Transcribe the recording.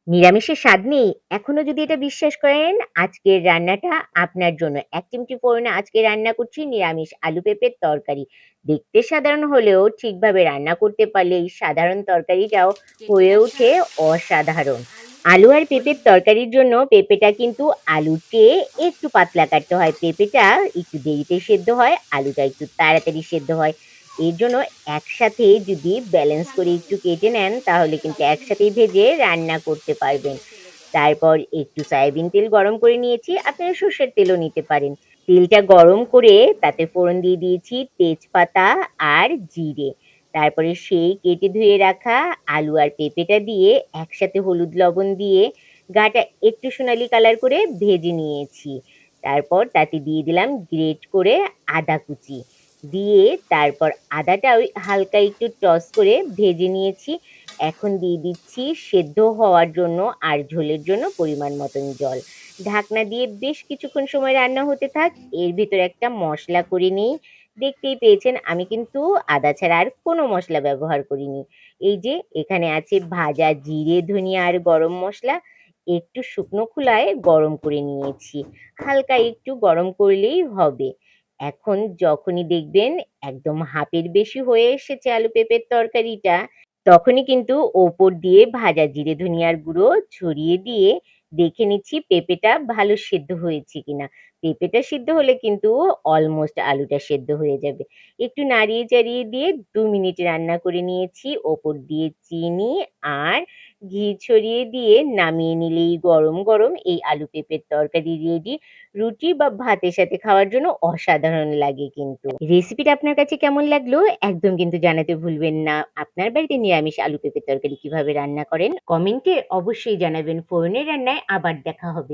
নিরামিষের স্বাদ নেই? এখনো যদি এটা বিশ্বাস করেন, আজকের রান্নাটা আপনার জন্য। ১ চিমটি ফোড়নে আজকে রান্না করছি নিরামিষ আলু পেঁপের তরকারি। দেখতে সাধারণ হলেও ঠিকভাবে রান্না করতে পারলে এই সাধারণ তরকারিটাও হয়ে ওঠে অসাধারণ। আলু আর পেঁপের তরকারির জন্য পেঁপেটা কিন্তু আলুর চেয়ে একটু পাতলা কাটতে হয়। পেঁপেটা একটু দেরিতে সেদ্ধ হয়, আলুটা একটু তাড়াতাড়ি সেদ্ধ হয়। এর জন্য একসাথে যদি ব্যালেন্স করে একটু কেটে নেন তাহলে কিন্তু একসাথেই ভেজে রান্না করতে পারবেন। তারপর একটু সয়াবিন তেল গরম করে নিয়েছি। আপনারা সর্ষের তেলও নিতে পারেন। তেলটা গরম করে তাতে ফোড়ন দিয়ে দিয়েছি তেজপাতা আর জিরে। তারপরে সেই কেটে ধুয়ে রাখা আলু আর পেঁপেটা দিয়ে একসাথে হলুদ লবণ দিয়ে গাটা একটু সোনালী কালার করে ভেজে নিয়েছি। তারপর তাতে দিয়ে দিলাম গ্রেট করে আদা কুচি। দিয়ে তারপর আদাটা ওই হালকা একটু টস করে ভেজে নিয়েছি। এখন দিয়ে দিচ্ছি সেদ্ধ হওয়ার জন্য আর ঝোলের জন্য পরিমাণ মতন জল। ঢাকনা দিয়ে বেশ কিছুক্ষণ সময় রান্না হতে থাক। এর ভিতরে একটা মসলা করে নিই। দেখতেই পেয়েছেন আমি কিন্তু আদা ছাড়া আর কোনো মসলা ব্যবহার করিনি। এই যে এখানে আছে ভাজা জিরে, ধনিয়া আর গরম মসলা। একটু শুকনো খোলায় গরম করে নিয়েছি। হালকা একটু গরম করলেই হবে। এখন যখনই দেখবেন একদম হাফের বেশি হয়ে এসেছে আলু পেঁপের তরকারিটা, তখনই কিন্তু ওপর দিয়ে ভাজা জিরে ধনিয়ার গুঁড়ো ছড়িয়ে দিয়ে দেখে নিচ্ছি পেঁপেটা ভালো সেদ্ধ হয়েছে কিনা। পেঁপেটা সিদ্ধ হলে কিন্তু অলমোস্ট আলুটা সেদ্ধ হয়ে যাবে। একটু নাড়িয়ে চাড়িয়ে দিয়ে ২ মিনিট রান্না করে নিয়েছি। ওপর দিয়ে চিনি আর ঘি ছড়িয়ে দিয়ে নামিয়ে নিলেই গরম গরম এই আলু পেঁপের তরকারি রেডি। রুটি বা ভাতের সাথে খাওয়ার জন্য অসাধারণ লাগে কিন্তু। রেসিপিটা আপনার কাছে কেমন লাগলো একদম কিন্তু জানাতে ভুলবেন না। আপনার বাড়িতে নিরামিষ আলু পেঁপের তরকারি কিভাবে রান্না করেন কমেন্টে অবশ্যই জানাবেন। ফোরনের রান্নায় আবার দেখা হবে।